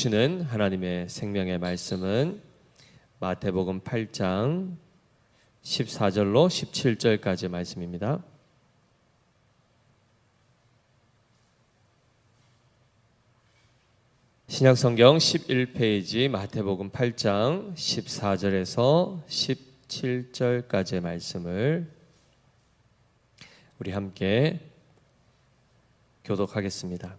주시는 하나님의 생명의 말씀은 마태복음 8장 14절로 17절까지 말씀입니다. 신약성경 11페이지 마태복음 8장 14절에서 17절까지의 말씀을 우리 함께 교독하겠습니다.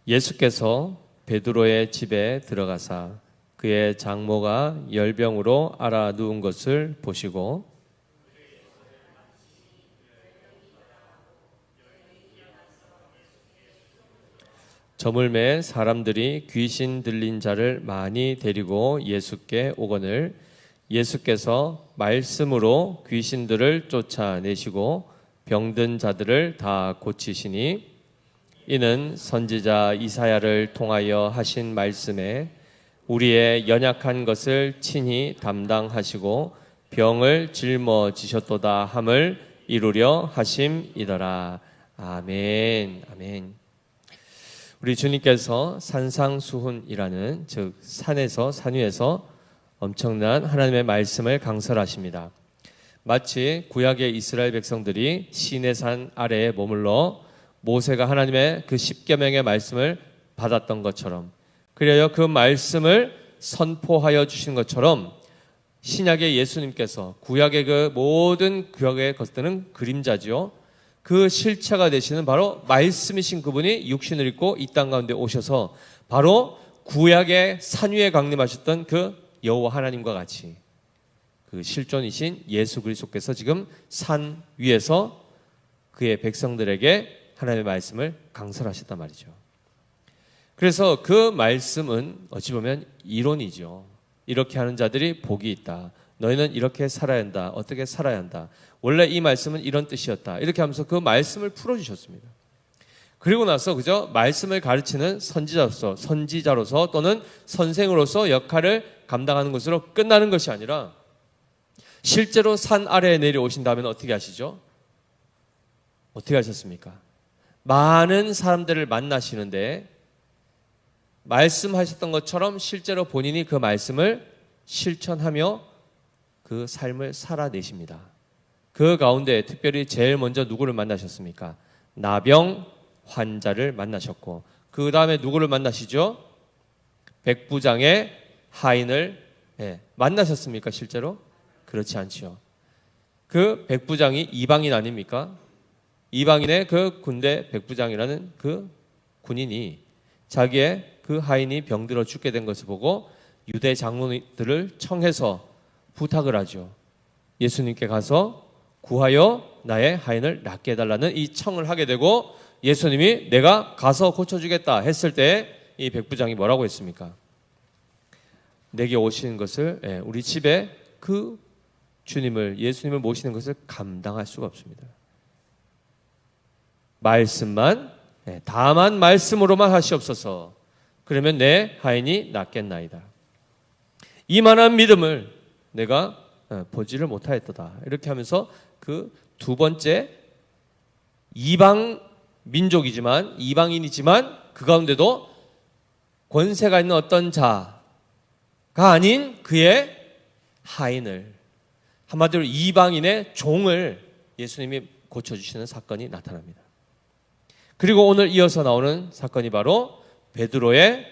예수께서 베드로의 집에 들어가사 그의 장모가 열병으로 앓아 누운 것을 보시고 저물매 사람들이 귀신 들린 자를 많이 데리고 예수께 오거늘 예수께서 말씀으로 귀신들을 쫓아내시고 병든 자들을 다 고치시니 이는 선지자 이사야를 통하여 하신 말씀에 우리의 연약한 것을 친히 담당하시고 병을 짊어지셨도다 함을 이루려 하심이더라. 아멘. 아멘. 우리 주님께서 산상수훈이라는 즉 산 위에서 엄청난 하나님의 말씀을 강설하십니다. 마치 구약의 이스라엘 백성들이 시내산 아래에 머물러 모세가 하나님의 그 십계명의 말씀을 받았던 것처럼 그래야 그 말씀을 선포하여 주신 것처럼 신약의 예수님께서 구약의 그 모든 구약의 것들은 그림자죠. 그 실체가 되시는 바로 말씀이신 그분이 육신을 입고 이 땅 가운데 오셔서 바로 구약의 산 위에 강림하셨던 그 여호와 하나님과 같이 그 실존이신 예수 그리스도께서 지금 산 위에서 그의 백성들에게 하나님의 말씀을 강설하셨단 말이죠. 그래서 그 말씀은 어찌 보면 이론이죠. 이렇게 하는 자들이 복이 있다. 너희는 이렇게 살아야 한다. 어떻게 살아야 한다. 원래 이 말씀은 이런 뜻이었다. 이렇게 하면서 그 말씀을 풀어주셨습니다. 그리고 나서 그저 말씀을 가르치는 선지자로서 또는 선생으로서 역할을 감당하는 것으로 끝나는 것이 아니라 실제로 산 아래에 내려오신 다음에 어떻게 하시죠? 어떻게 하셨습니까? 많은 사람들을 만나시는데 말씀하셨던 것처럼 실제로 본인이 그 말씀을 실천하며 그 삶을 살아내십니다. 그 가운데 특별히 제일 먼저 누구를 만나셨습니까? 나병 환자를 만나셨고 그 다음에 누구를 만나시죠? 백부장의 하인을 만나셨습니까? 실제로? 그렇지 않지요. 그 백부장이 이방인 아닙니까? 이방인의 그 군대 백부장이라는 그 군인이 자기의 그 하인이 병들어 죽게 된 것을 보고 유대 장로들을 청해서 부탁을 하죠. 예수님께 가서 구하여 나의 하인을 낫게 해달라는 이 청을 하게 되고 예수님이 내가 가서 고쳐주겠다 했을 때 이 백부장이 뭐라고 했습니까? 내게 오시는 것을 우리 집에 그 주님을 예수님을 모시는 것을 감당할 수가 없습니다. 말씀만 다만 말씀으로만 하시옵소서. 그러면 내 하인이 낫겠나이다. 이만한 믿음을 내가 보지를 못하였도다. 이렇게 하면서 그 두 번째 이방 민족이지만 이방인이지만 그 가운데도 권세가 있는 어떤 자가 아닌 그의 하인을 한마디로 이방인의 종을 예수님이 고쳐주시는 사건이 나타납니다. 그리고 오늘 이어서 나오는 사건이 바로 베드로의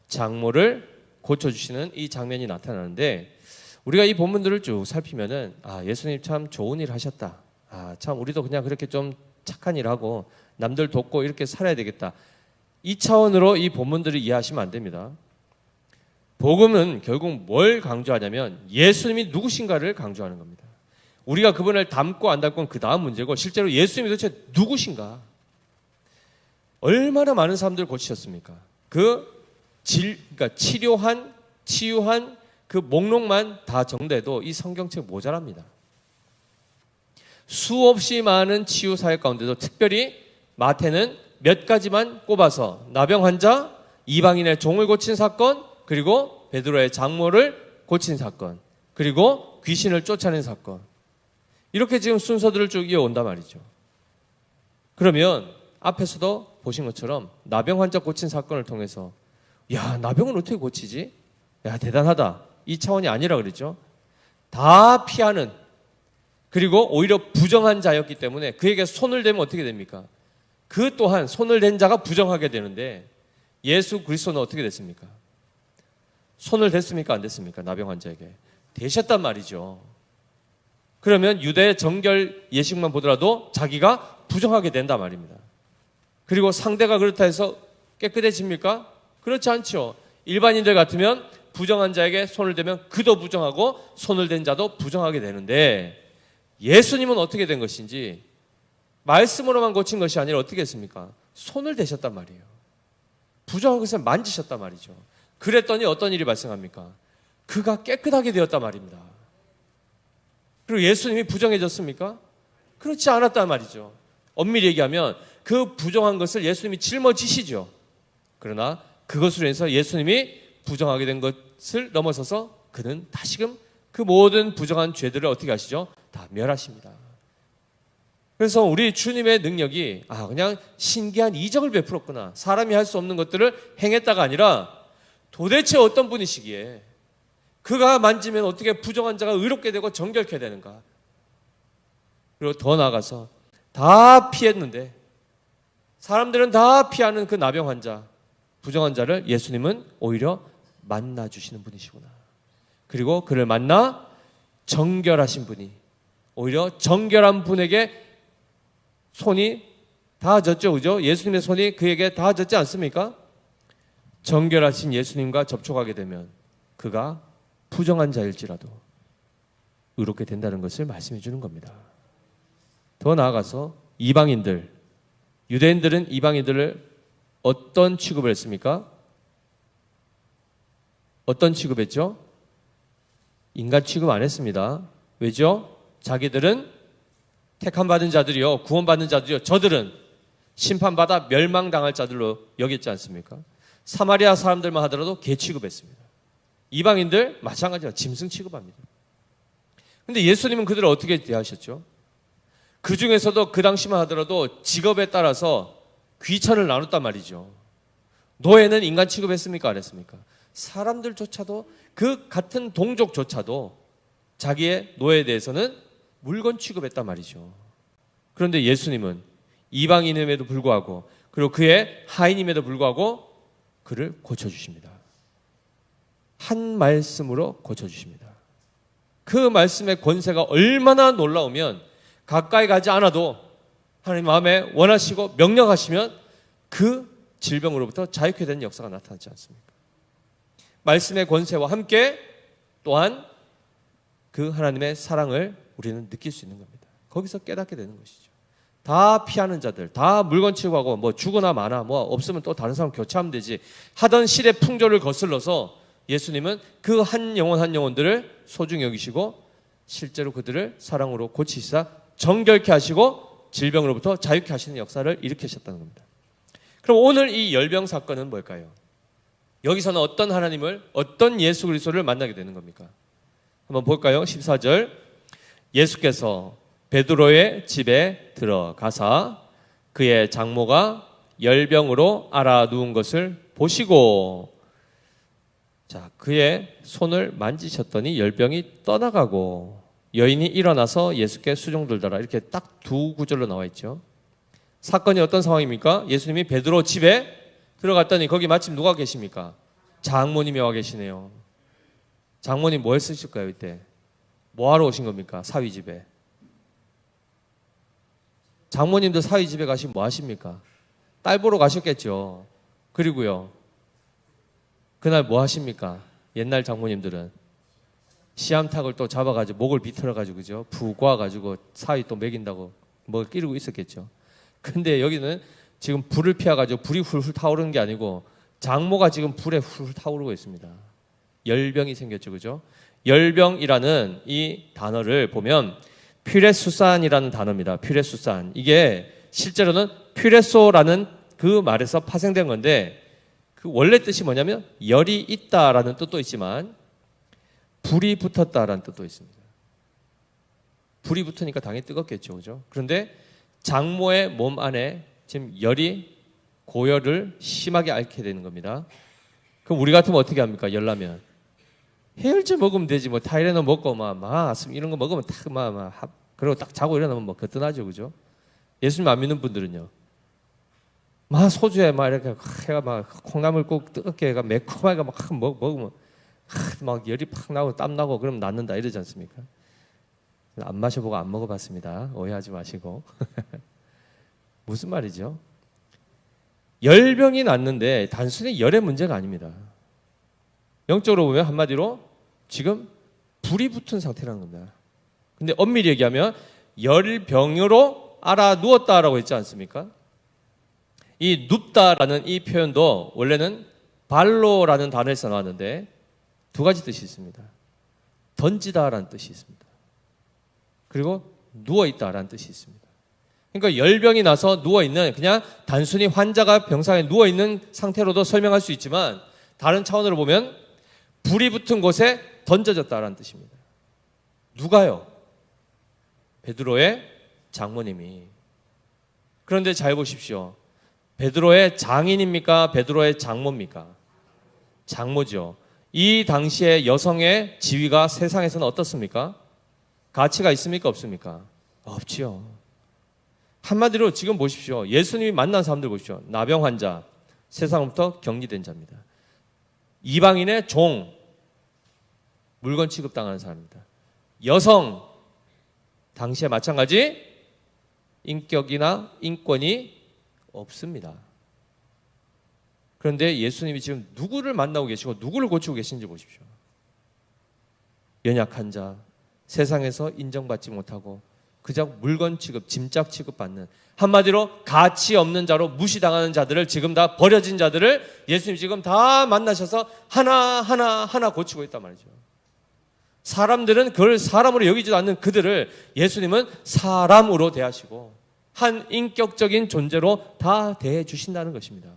장모를 고쳐주시는 이 장면이 나타나는데 우리가 이 본문들을 쭉 살피면은 예수님 참 좋은 일 하셨다. 참 우리도 그냥 그렇게 좀 착한 일 하고 남들 돕고 이렇게 살아야 되겠다. 이 차원으로 이 본문들을 이해하시면 안 됩니다. 복음은 결국 뭘 강조하냐면 예수님이 누구신가를 강조하는 겁니다. 우리가 그분을 닮고 안 닮고는 그 다음 문제고 실제로 예수님이 도대체 누구신가? 얼마나 많은 사람들을 고치셨습니까? 그러니까 치유한 그 목록만 다 정돼도 이 성경책 모자랍니다. 수없이 많은 치유 사역 가운데도 특별히 마태는 몇 가지만 꼽아서 나병 환자, 이방인의 종을 고친 사건, 그리고 베드로의 장모를 고친 사건, 그리고 귀신을 쫓아낸 사건, 이렇게 지금 순서들을 쭉 이어온단 말이죠. 그러면 앞에서도 보신 것처럼 나병 환자 고친 사건을 통해서 야, 나병은 어떻게 고치지? 야, 대단하다. 이 차원이 아니라 그랬죠. 다 피하는, 그리고 오히려 부정한 자였기 때문에 그에게 손을 대면 어떻게 됩니까? 그 또한 손을 댄 자가 부정하게 되는데, 예수 그리스도는 어떻게 됐습니까? 손을 댔습니까? 안 댔습니까? 나병 환자에게 대셨단 말이죠. 그러면 유대 정결 예식만 보더라도 자기가 부정하게 된단 말입니다. 그리고 상대가 그렇다 해서 깨끗해집니까? 그렇지 않죠. 일반인들 같으면 부정한 자에게 손을 대면 그도 부정하고 손을 댄 자도 부정하게 되는데, 예수님은 어떻게 된 것인지 말씀으로만 고친 것이 아니라 어떻게 했습니까? 손을 대셨단 말이에요. 부정한 것을 만지셨단 말이죠. 그랬더니 어떤 일이 발생합니까? 그가 깨끗하게 되었단 말입니다. 그리고 예수님이 부정해졌습니까? 그렇지 않았단 말이죠. 엄밀히 얘기하면 그 부정한 것을 예수님이 짊어지시죠. 그러나 그것으로 인해서 예수님이 부정하게 된 것을 넘어서서 그는 다시금 그 모든 부정한 죄들을 어떻게 하시죠? 다 멸하십니다. 그래서 우리 주님의 능력이 그냥 신기한 이적을 베풀었구나, 사람이 할 수 없는 것들을 행했다가 아니라 도대체 어떤 분이시기에 그가 만지면 어떻게 부정한 자가 의롭게 되고 정결케 되는가. 그리고 더 나아가서 다 피했는데, 사람들은 다 피하는 그 나병 환자, 부정한 자를 예수님은 오히려 만나주시는 분이시구나. 그리고 그를 만나 정결하신 분이, 오히려 정결한 분에게 손이 닿아졌죠. 그죠? 예수님의 손이 그에게 닿아졌지 않습니까? 정결하신 예수님과 접촉하게 되면 그가 부정한 자일지라도 의롭게 된다는 것을 말씀해 주는 겁니다. 더 나아가서 이방인들, 유대인들은 이방인들을 어떤 취급을 했습니까? 어떤 취급했죠? 인간 취급 안 했습니다. 왜죠? 자기들은 택함받은 자들이요, 구원받는 자들이요, 저들은 심판받아 멸망당할 자들로 여겼지 않습니까? 사마리아 사람들만 하더라도 개 취급했습니다. 이방인들 마찬가지로 짐승 취급합니다. 그런데 예수님은 그들을 어떻게 대하셨죠? 그 중에서도 그 당시만 하더라도 직업에 따라서 귀천을 나눴단 말이죠. 노예는 인간 취급했습니까? 안 했습니까? 사람들조차도, 그 같은 동족조차도 자기의 노예에 대해서는 물건 취급했단 말이죠. 그런데 예수님은 이방인임에도 불구하고, 그리고 그의 하인임에도 불구하고 그를 고쳐주십니다. 한 말씀으로 고쳐주십니다. 그 말씀의 권세가 얼마나 놀라우면 가까이 가지 않아도 하나님 마음에 원하시고 명령하시면 그 질병으로부터 자유케 되는 역사가 나타나지 않습니까? 말씀의 권세와 함께 또한 그 하나님의 사랑을 우리는 느낄 수 있는 겁니다. 거기서 깨닫게 되는 것이죠. 다 피하는 자들, 다 물건 취급하고 뭐 죽거나 마나 뭐 없으면 또 다른 사람 교체하면 되지 하던 시대 풍조를 거슬러서 예수님은 그 한 영혼 한 영혼들을 소중히 여기시고 실제로 그들을 사랑으로 고치시사 정결케 하시고 질병으로부터 자유케 하시는 역사를 일으키셨다는 겁니다. 그럼 오늘 이 열병 사건은 뭘까요? 여기서는 어떤 하나님을, 어떤 예수 그리스도를 만나게 되는 겁니까? 한번 볼까요? 14절. 예수께서 베드로의 집에 들어가사 그의 장모가 열병으로 앓아 누운 것을 보시고, 자, 그의 손을 만지셨더니 열병이 떠나가고 여인이 일어나서 예수께 수종 들더라. 이렇게 딱 두 구절로 나와 있죠. 사건이 어떤 상황입니까? 예수님이 베드로 집에 들어갔더니 거기 마침 누가 계십니까? 장모님이 와 계시네요. 장모님 뭐 했으실까요? 이때 뭐 하러 오신 겁니까? 사위 집에. 장모님도 사위 집에 가시면 뭐 하십니까? 딸 보러 가셨겠죠. 그리고요, 그날 뭐 하십니까? 옛날 장모님들은 씨암탉을 또 잡아가지고 목을 비틀어가지고, 그죠? 부 꼬아가지고 사위 또 먹인다고 뭐 끼르고 있었겠죠. 근데 여기는 지금 불을 피워가지고 불이 훌훌 타오르는 게 아니고 장모가 지금 불에 훌훌 타오르고 있습니다. 열병이 생겼죠, 그죠? 열병이라는 이 단어를 보면 퓨레수산이라는 단어입니다. 퓨레수산. 이게 실제로는 퓨레소라는 그 말에서 파생된 건데, 그 원래 뜻이 뭐냐면 열이 있다라는 뜻도 있지만 불이 붙었다라는 뜻도 있습니다. 불이 붙으니까 당연히 뜨겁겠죠, 그죠? 그런데 장모의 몸 안에 지금 열이, 고열을 심하게 앓게 되는 겁니다. 그럼 우리 같으면 어떻게 합니까? 열나면 해열제 먹으면 되지. 뭐 타이레놀 먹고 이런 거 먹으면 그리고 딱 자고 일어나면 뭐 거뜬하죠, 그죠? 예수님 안 믿는 분들은요, 소주에 이렇게 해가 콩나물 꼭 뜨겁게 해가 매콤하게 먹으면 열이 팍 나고 땀 나고 그러면 낫는다 이러지 않습니까? 안 마셔보고 안 먹어봤습니다. 오해하지 마시고. 무슨 말이죠? 열병이 났는데 단순히 열의 문제가 아닙니다. 영적으로 보면 한마디로 지금 불이 붙은 상태라는 겁니다. 근데 엄밀히 얘기하면 열병으로 알아 누웠다라고 했지 않습니까? 이 눕다라는 이 표현도 원래는 발로라는 단어에서 나왔는데 두 가지 뜻이 있습니다. 던지다라는 뜻이 있습니다. 그리고 누워있다라는 뜻이 있습니다. 그러니까 열병이 나서 누워있는, 그냥 단순히 환자가 병상에 누워있는 상태로도 설명할 수 있지만 다른 차원으로 보면 불이 붙은 곳에 던져졌다라는 뜻입니다. 누가요? 베드로의 장모님이. 그런데 잘 보십시오. 베드로의 장인입니까? 베드로의 장모입니까? 장모죠. 이 당시에 여성의 지위가 세상에서는 어떻습니까? 가치가 있습니까? 없습니까? 없지요. 한마디로 지금 보십시오. 예수님이 만난 사람들 보십시오. 나병 환자, 세상부터 격리된 자입니다. 이방인의 종, 물건 취급당하는 사람입니다. 여성, 당시에 마찬가지 인격이나 인권이 없습니다. 그런데 예수님이 지금 누구를 만나고 계시고 누구를 고치고 계신지 보십시오. 연약한 자, 세상에서 인정받지 못하고 그저 물건 취급, 짐짝 취급받는, 한마디로 가치 없는 자로 무시당하는 자들을, 지금 다 버려진 자들을 예수님이 지금 다 만나셔서 하나 고치고 있단 말이죠. 사람들은 그걸 사람으로 여기지도 않는 그들을 예수님은 사람으로 대하시고 한 인격적인 존재로 다 대해 주신다는 것입니다.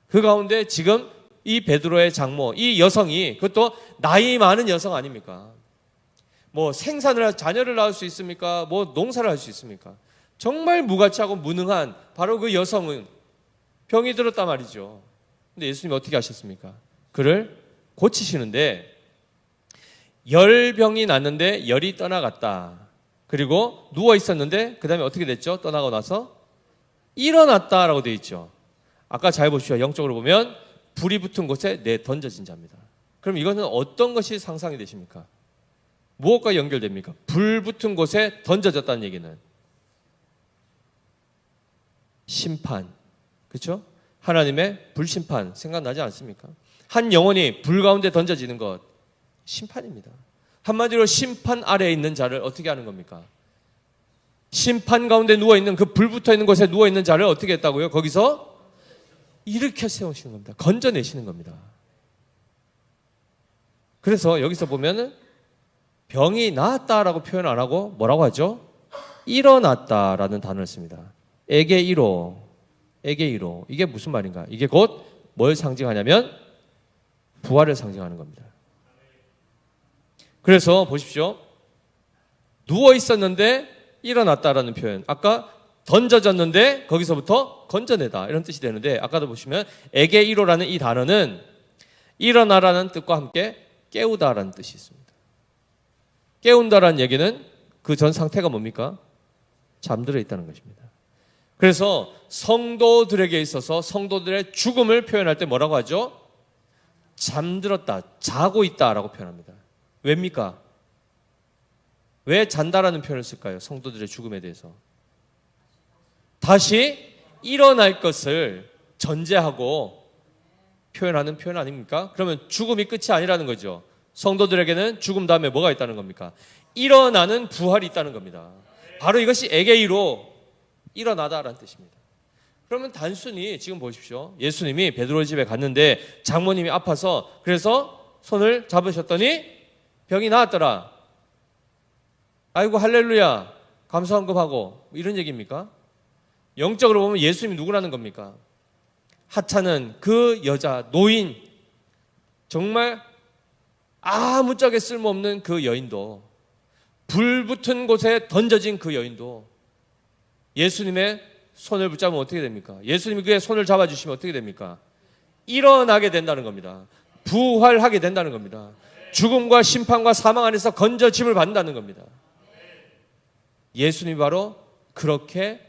그 가운데 지금 이 베드로의 장모, 이 여성이, 그것도 나이 많은 여성 아닙니까? 자녀를 낳을 수 있습니까? 농사를 할 수 있습니까? 정말 무가치하고 무능한 바로 그 여성은 병이 들었단 말이죠. 근데 예수님이 어떻게 하셨습니까? 그를 고치시는데, 열병이 났는데 열이 떠나갔다. 그리고 누워 있었는데 그 다음에 어떻게 됐죠? 떠나고 나서 일어났다라고 되어 있죠. 아까 잘 보십시오. 영적으로 보면 불이 붙은 곳에 던져진 자입니다. 그럼 이것은 어떤 것이 상상이 되십니까? 무엇과 연결됩니까? 불 붙은 곳에 던져졌다는 얘기는 심판, 그렇죠? 하나님의 불심판 생각나지 않습니까? 한 영혼이 불 가운데 던져지는 것, 심판입니다. 한마디로 심판 아래에 있는 자를 어떻게 하는 겁니까? 심판 가운데 누워있는, 그 불 붙어있는 곳에 누워있는 자를 어떻게 했다고요? 거기서 일으켜 세우시는 겁니다. 건져내시는 겁니다. 그래서 여기서 보면은 병이 나았다라고 표현 안 하고 뭐라고 하죠? 일어났다라는 단어를 씁니다. 에게이로. 이게 무슨 말인가? 이게 곧 뭘 상징하냐면 부활을 상징하는 겁니다. 그래서 보십시오. 누워 있었는데 일어났다라는 표현. 아까 던져졌는데 거기서부터 건져내다 이런 뜻이 되는데, 아까도 보시면 에게이로라는 이 단어는 일어나라는 뜻과 함께 깨우다라는 뜻이 있습니다. 깨운다라는 얘기는 그 전 상태가 뭡니까? 잠들어 있다는 것입니다. 그래서 성도들에게 있어서 성도들의 죽음을 표현할 때 뭐라고 하죠? 잠들었다, 자고 있다라고 표현합니다. 왜입니까? 왜 잔다라는 표현을 쓸까요? 성도들의 죽음에 대해서. 다시 일어날 것을 전제하고 표현하는 표현 아닙니까? 그러면 죽음이 끝이 아니라는 거죠. 성도들에게는 죽음 다음에 뭐가 있다는 겁니까? 일어나는 부활이 있다는 겁니다. 바로 이것이 에게이로, 일어나다라는 뜻입니다. 그러면 단순히 지금 보십시오. 예수님이 베드로 집에 갔는데 장모님이 아파서 그래서 손을 잡으셨더니 병이 나았더라. 아이고 할렐루야, 감사헌금하고 이런 얘기입니까? 영적으로 보면 예수님이 누구라는 겁니까? 하찮은 그 여자, 노인, 정말 아무짝에 쓸모없는 그 여인도, 불 붙은 곳에 던져진 그 여인도 예수님의 손을 붙잡으면 어떻게 됩니까? 예수님이 그의 손을 잡아주시면 어떻게 됩니까? 일어나게 된다는 겁니다. 부활하게 된다는 겁니다. 죽음과 심판과 사망 안에서 건져짐을 받는다는 겁니다. 예수님이 바로 그렇게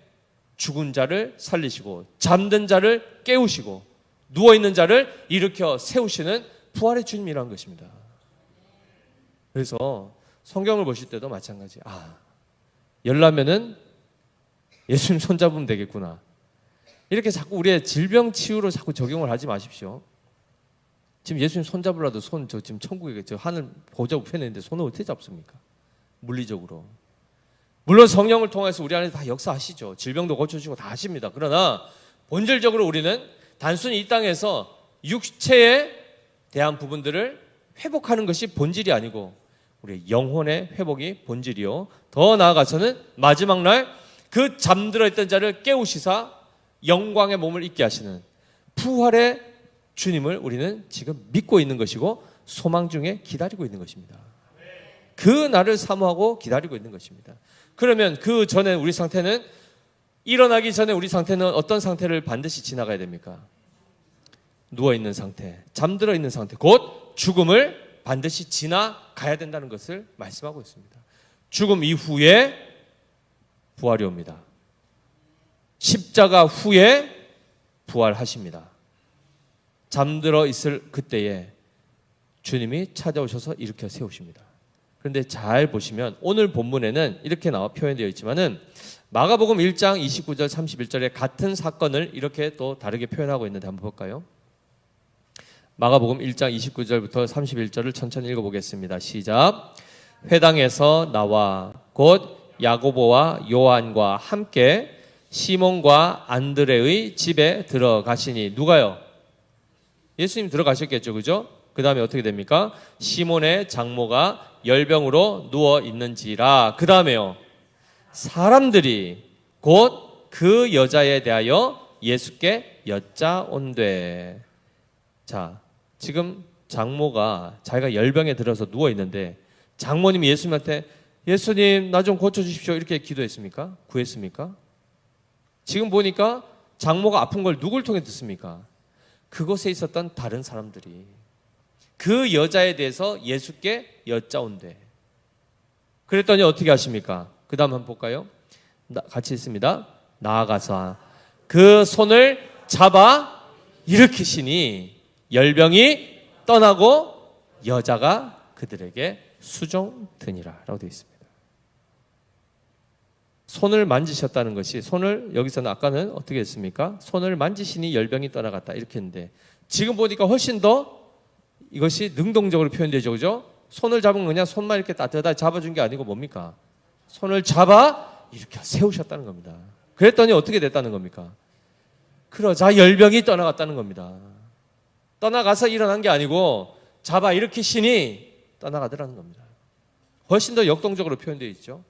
죽은 자를 살리시고 잠든 자를 깨우시고 누워있는 자를 일으켜 세우시는 부활의 주님이라는 것입니다. 그래서 성경을 보실 때도 마찬가지. 열나면은 예수님 손잡으면 되겠구나. 이렇게 자꾸 우리의 질병 치유로 자꾸 적용을 하지 마십시오. 지금 예수님 손잡으라도 지금 천국에 하늘 보좌 우편에 있는데 손을 어떻게 잡습니까? 물리적으로. 물론 성령을 통해서 우리 안에 다 역사하시죠. 질병도 고쳐주시고 다 하십니다. 그러나 본질적으로 우리는 단순히 이 땅에서 육체에 대한 부분들을 회복하는 것이 본질이 아니고 우리 영혼의 회복이 본질이요. 더 나아가서는 마지막 날 그 잠들어 있던 자를 깨우시사 영광의 몸을 입게 하시는 부활의 주님을 우리는 지금 믿고 있는 것이고 소망 중에 기다리고 있는 것입니다. 그 날을 사모하고 기다리고 있는 것입니다. 그러면 그 전에 우리 상태는 일어나기 전에 우리 상태는 어떤 상태를 반드시 지나가야 됩니까? 누워있는 상태, 잠들어 있는 상태, 곧 죽음을 반드시 지나가야 된다는 것을 말씀하고 있습니다. 죽음 이후에 부활이 옵니다. 십자가 후에 부활하십니다. 잠들어 있을 그때에 주님이 찾아오셔서 일으켜 세우십니다. 그런데 잘 보시면 오늘 본문에는 이렇게 나와 표현되어 있지만은 마가복음 1장 29절 31절에 같은 사건을 이렇게 또 다르게 표현하고 있는데 한번 볼까요? 마가복음 1장 29절부터 31절을 천천히 읽어보겠습니다. 시작. 회당에서 나와 곧 야고보와 요한과 함께 시몬과 안드레의 집에 들어가시니 누가요? 예수님 들어가셨겠죠, 그죠? 그 다음에 어떻게 됩니까? 시몬의 장모가 열병으로 누워 있는지라. 그 다음에요, 사람들이 곧 그 여자에 대하여 예수께 여짜온대. 자, 지금 장모가 자기가 열병에 들어서 누워 있는데 장모님이 예수님한테 예수님 나 좀 고쳐주십시오 이렇게 기도했습니까? 구했습니까? 지금 보니까 장모가 아픈 걸 누굴 통해 듣습니까? 그곳에 있었던 다른 사람들이 그 여자에 대해서 예수께 여짜온대. 그랬더니 어떻게 하십니까? 그 다음 한번 볼까요? 같이 있습니다. 나아가서 그 손을 잡아 일으키시니 열병이 떠나고 여자가 그들에게 수종드니라 라고 되어 있습니다. 손을 만지셨다는 것이, 손을 여기서는 아까는 어떻게 했습니까? 손을 만지시니 열병이 떠나갔다 이렇게 했는데 지금 보니까 훨씬 더 이것이 능동적으로 표현되죠, 그죠? 손을 잡은 건 그냥 손만 이렇게 따뜻하게 잡아준 게 아니고 뭡니까? 손을 잡아 이렇게 세우셨다는 겁니다. 그랬더니 어떻게 됐다는 겁니까? 그러자 열병이 떠나갔다는 겁니다. 떠나가서 일어난 게 아니고 잡아 일으키시니 떠나가더라는 겁니다. 훨씬 더 역동적으로 표현되어 있죠.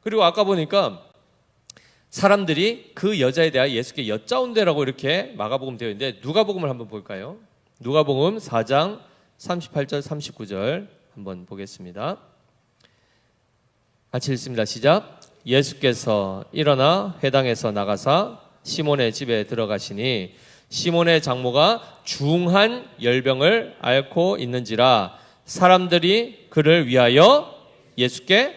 그리고 아까 보니까 사람들이 그 여자에 대하여 예수께 여짜온대라고 이렇게 마가복음 되어 있는데 누가복음을 한번 볼까요? 누가복음 4장 38절 39절 한번 보겠습니다. 같이 읽습니다. 시작. 예수께서 일어나 회당에서 나가사 시몬의 집에 들어가시니 시몬의 장모가 중한 열병을 앓고 있는지라 사람들이 그를 위하여 예수께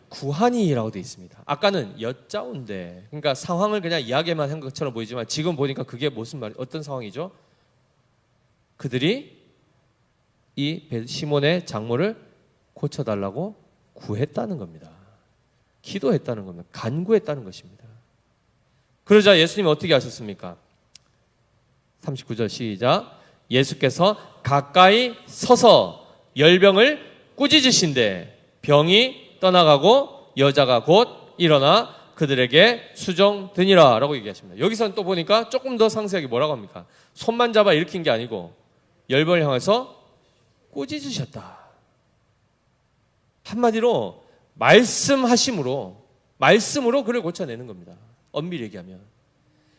구하니라고 되어 있습니다. 아까는 여짜온대. 그러니까 상황을 그냥 이야기만 한 것처럼 보이지만 지금 보니까 그게 무슨 말이 어떤 상황이죠? 그들이 이 시몬의 장모를 고쳐달라고 구했다는 겁니다. 기도했다는 겁니다. 간구했다는 것입니다. 그러자 예수님이 어떻게 하셨습니까? 39절 시작. 예수께서 가까이 서서 열병을 꾸짖으신데 병이 떠나가고 여자가 곧 일어나 그들에게 수종되니라 라고 얘기하십니다. 여기서는 또 보니까 조금 더 상세하게 뭐라고 합니까? 손만 잡아 일으킨 게 아니고 열병을 향해서 꾸짖으셨다. 한마디로 말씀으로 그를 고쳐내는 겁니다. 엄밀히 얘기하면.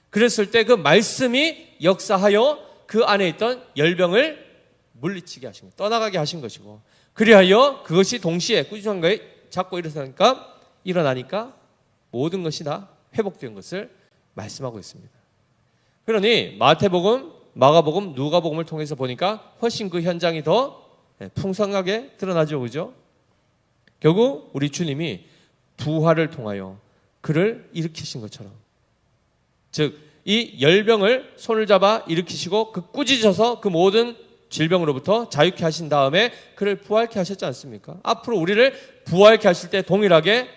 그랬을 때 그 말씀이 역사하여 그 안에 있던 열병을 물리치게 하신 것, 떠나가게 하신 것이고, 그리하여 그것이 동시에 꾸준한 거에 잡고 일어나니까 모든 것이 다 회복된 것을 말씀하고 있습니다. 그러니 마태복음, 마가복음, 누가복음을 통해서 보니까 훨씬 그 현장이 더 풍성하게 드러나죠. 그죠? 결국 우리 주님이 부활을 통하여 그를 일으키신 것처럼, 즉 이 열병을 손을 잡아 일으키시고 그 꾸짖어서 그 모든 질병으로부터 자유케 하신 다음에 그를 부활케 하셨지 않습니까? 앞으로 우리를 부활케 하실 때 동일하게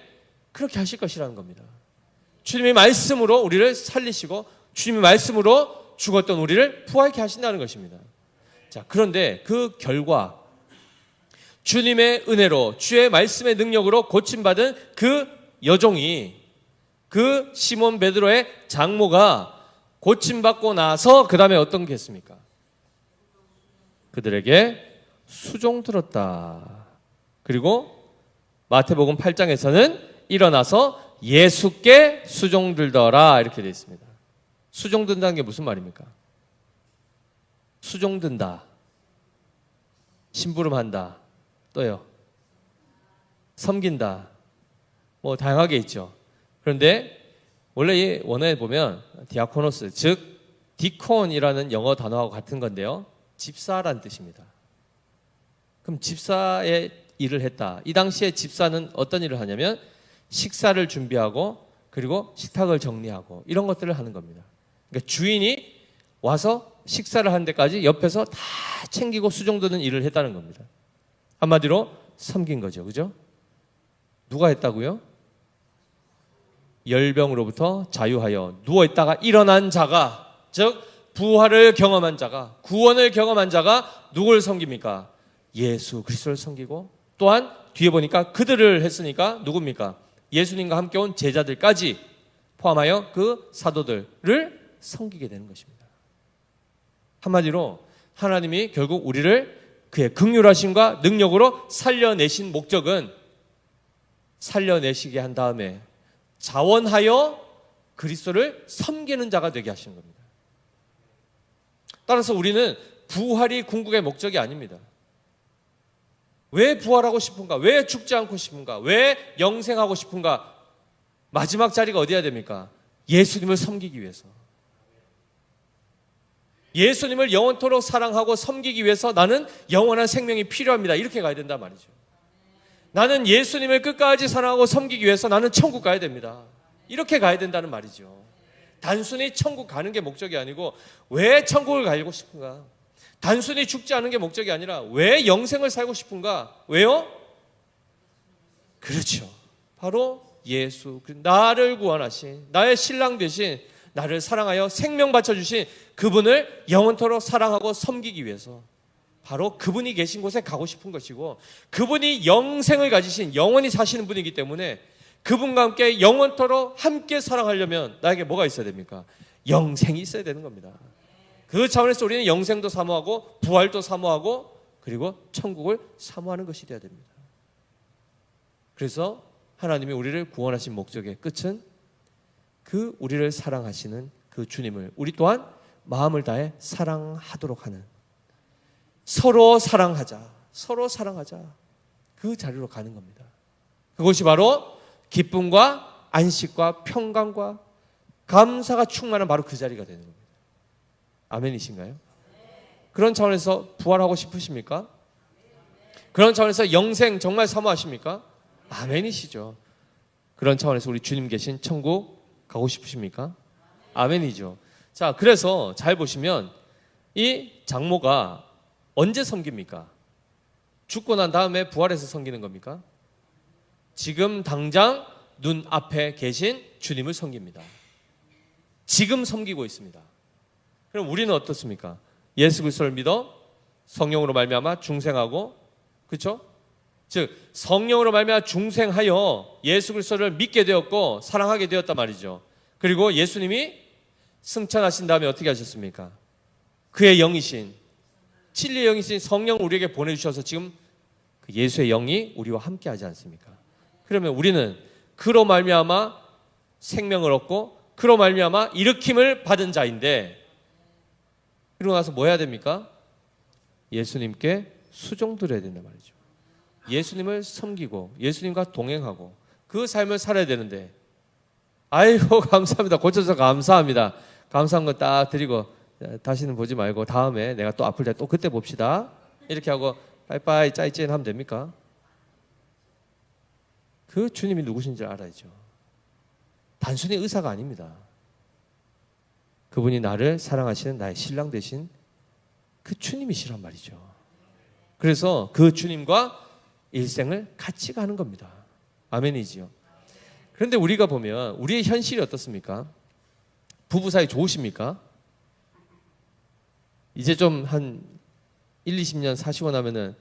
그렇게 하실 것이라는 겁니다. 주님의 말씀으로 우리를 살리시고 주님의 말씀으로 죽었던 우리를 부활케 하신다는 것입니다. 자, 그런데 그 결과 주님의 은혜로 주의 말씀의 능력으로 고침받은 그 여종이, 그 시몬 베드로의 장모가 고침받고 나서 그 다음에 어떤 게 했습니까? 그들에게 수종 들었다. 그리고 마태복음 8장에서는 일어나서 예수께 수종 들더라 이렇게 되어 있습니다. 수종 든다는 게 무슨 말입니까? 수종 든다, 심부름한다, 또요 섬긴다, 뭐 다양하게 있죠. 그런데 원래 이 원어에 보면 디아코노스, 즉 디콘이라는 영어 단어하고 같은 건데요, 집사란 뜻입니다. 그럼 집사의 일을 했다. 이 당시에 집사는 어떤 일을 하냐면 식사를 준비하고 그리고 식탁을 정리하고 이런 것들을 하는 겁니다. 그러니까 주인이 와서 식사를 하는 데까지 옆에서 다 챙기고 수종드는 일을 했다는 겁니다. 한마디로 섬긴 거죠. 그죠? 누가 했다고요? 열병으로부터 자유하여 누워있다가 일어난 자가, 즉 부활을 경험한 자가, 구원을 경험한 자가 누구를 섬깁니까? 예수 그리스도를 섬기고, 또한 뒤에 보니까 그들을 했으니까 누굽니까? 예수님과 함께 온 제자들까지 포함하여 그 사도들을 섬기게 되는 것입니다. 한마디로 하나님이 결국 우리를 그의 긍휼하심과 능력으로 살려내신 목적은 살려내시게 한 다음에 자원하여 그리스도를 섬기는 자가 되게 하시는 겁니다. 따라서 우리는 부활이 궁극의 목적이 아닙니다. 왜 부활하고 싶은가? 왜 죽지 않고 싶은가? 왜 영생하고 싶은가? 마지막 자리가 어디야 됩니까? 예수님을 섬기기 위해서. 예수님을 영원토록 사랑하고 섬기기 위해서 나는 영원한 생명이 필요합니다. 이렇게 가야 된단 말이죠. 나는 예수님을 끝까지 사랑하고 섬기기 위해서 나는 천국 가야 됩니다. 이렇게 가야 된다는 말이죠. 단순히 천국 가는 게 목적이 아니고 왜 천국을 가고 싶은가? 단순히 죽지 않은 게 목적이 아니라 왜 영생을 살고 싶은가? 왜요? 그렇죠. 바로 예수, 나를 구원하신, 나의 신랑 되신, 나를 사랑하여 생명 바쳐주신 그분을 영원토록 사랑하고 섬기기 위해서 바로 그분이 계신 곳에 가고 싶은 것이고, 그분이 영생을 가지신 영원히 사시는 분이기 때문에 그분과 함께 영원토록 함께 사랑하려면 나에게 뭐가 있어야 됩니까? 영생이 있어야 되는 겁니다. 그 차원에서 우리는 영생도 사모하고 부활도 사모하고 그리고 천국을 사모하는 것이 되어야 됩니다. 그래서 하나님이 우리를 구원하신 목적의 끝은 그 우리를 사랑하시는 그 주님을 우리 또한 마음을 다해 사랑하도록 하는, 서로 사랑하자, 서로 사랑하자, 그 자리로 가는 겁니다. 그것이 바로 기쁨과 안식과 평강과 감사가 충만한 바로 그 자리가 되는 겁니다. 아멘이신가요? 그런 차원에서 부활하고 싶으십니까? 그런 차원에서 영생 정말 사모하십니까? 아멘이시죠. 그런 차원에서 우리 주님 계신 천국 가고 싶으십니까? 아멘이죠. 자, 그래서 잘 보시면 이 장모가 언제 섬깁니까? 죽고 난 다음에 부활해서 섬기는 겁니까? 지금 당장 눈앞에 계신 주님을 섬깁니다. 지금 섬기고 있습니다. 그럼 우리는 어떻습니까? 예수 그리스도를 믿어 성령으로 말미암아 중생하고, 그렇죠? 즉 성령으로 말미암아 중생하여 예수 그리스도를 믿게 되었고 사랑하게 되었단 말이죠. 그리고 예수님이 승천하신 다음에 어떻게 하셨습니까? 그의 영이신, 진리의 영이신 성령을 우리에게 보내주셔서 지금 그 예수의 영이 우리와 함께 하지 않습니까? 그러면 우리는 그로 말미암아 생명을 얻고 그로 말미암아 일으킴을 받은 자인데, 그러고 나서 뭐 해야 됩니까? 예수님께 수종드려야 된단 말이죠. 예수님을 섬기고 예수님과 동행하고 그 삶을 살아야 되는데, 아이고 감사합니다, 고쳐서 감사합니다, 감사한 거 딱 드리고 다시는 보지 말고 다음에 내가 또 아플 때 또 그때 봅시다. 이렇게 하고 빠이빠이 짜이찌인 하면 됩니까? 그 주님이 누구신지 알아야죠. 단순히 의사가 아닙니다. 그분이 나를 사랑하시는 나의 신랑 되신 그 주님이시란 말이죠. 그래서 그 주님과 일생을 같이 가는 겁니다. 아멘이지요. 그런데 우리가 보면 우리의 현실이 어떻습니까? 부부 사이 좋으십니까? 이제 좀 한 1, 20년 사시고 나면은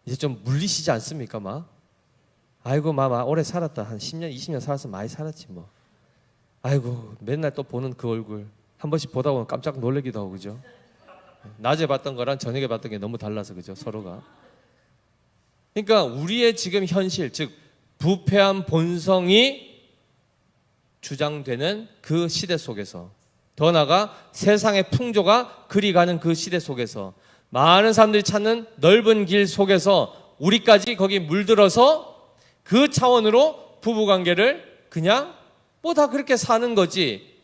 이제 좀 물리시지 않습니까? 막 아이고 마마 오래 살았다. 한 10년, 20년 살아서 많이 살았지 뭐. 아이고 맨날 또 보는 그 얼굴 한 번씩 보다 보면 깜짝 놀라기도 하고 그죠? 낮에 봤던 거랑 저녁에 봤던 게 너무 달라서 그죠? 서로가. 그러니까 우리의 지금 현실, 즉 부패한 본성이 주장되는 그 시대 속에서, 더 나아가 세상의 풍조가 그리가는 그 시대 속에서, 많은 사람들이 찾는 넓은 길 속에서 우리까지 거기 물들어서 그 차원으로 부부관계를 그냥 뭐 다 그렇게 사는 거지,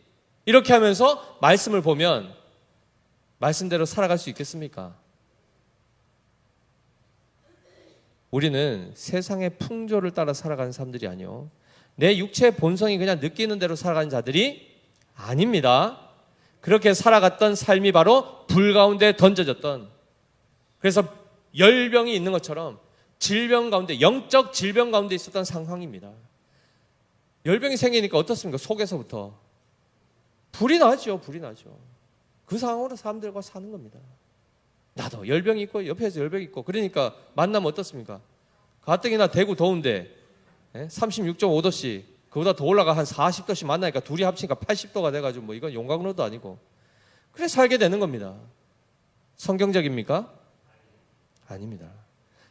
이렇게 하면서 말씀을 보면 말씀대로 살아갈 수 있겠습니까? 우리는 세상의 풍조를 따라 살아가는 사람들이 아니요, 내 육체의 본성이 그냥 느끼는 대로 살아가는 자들이 아닙니다. 그렇게 살아갔던 삶이 바로 불 가운데 던져졌던, 그래서 열병이 있는 것처럼 질병 가운데, 영적 질병 가운데 있었던 상황입니다. 열병이 생기니까 어떻습니까? 속에서부터 불이 나죠. 불이 나죠. 그 상황으로 사람들과 사는 겁니다. 나도 열병이 있고 옆에서 열병이 있고, 그러니까 만나면 어떻습니까? 가뜩이나 대구 더운데 36.5도씨 그보다 더 올라가 한 40도씩 만나니까 둘이 합치니까 80도가 돼가지고 뭐 이건 용광로도 아니고 그래 살게 되는 겁니다. 성경적입니까? 아닙니다.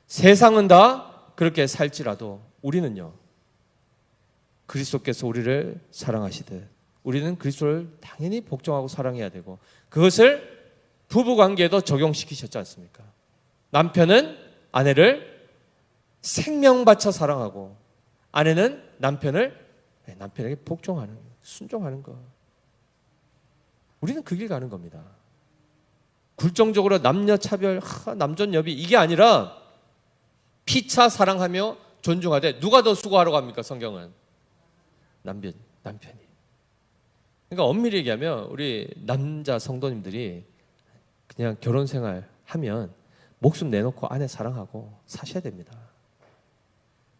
세상은 다 그렇게 살지라도 우리는요, 그리스도께서 우리를 사랑하시듯 우리는 그리스도를 당연히 복종하고 사랑해야 되고, 그것을 부부관계에도 적용시키셨지 않습니까? 남편은 아내를 생명 바쳐 사랑하고 아내는 남편에게 복종하는, 순종하는 것. 우리는 그 길 가는 겁니다. 굴종적으로 남녀차별, 남존여비 이게 아니라 피차 사랑하며 존중하되, 누가 더 수고하러 갑니까? 성경은 남편이. 그러니까 엄밀히 얘기하면 우리 남자 성도님들이 그냥 결혼 생활 하면 목숨 내놓고 아내 사랑하고 사셔야 됩니다.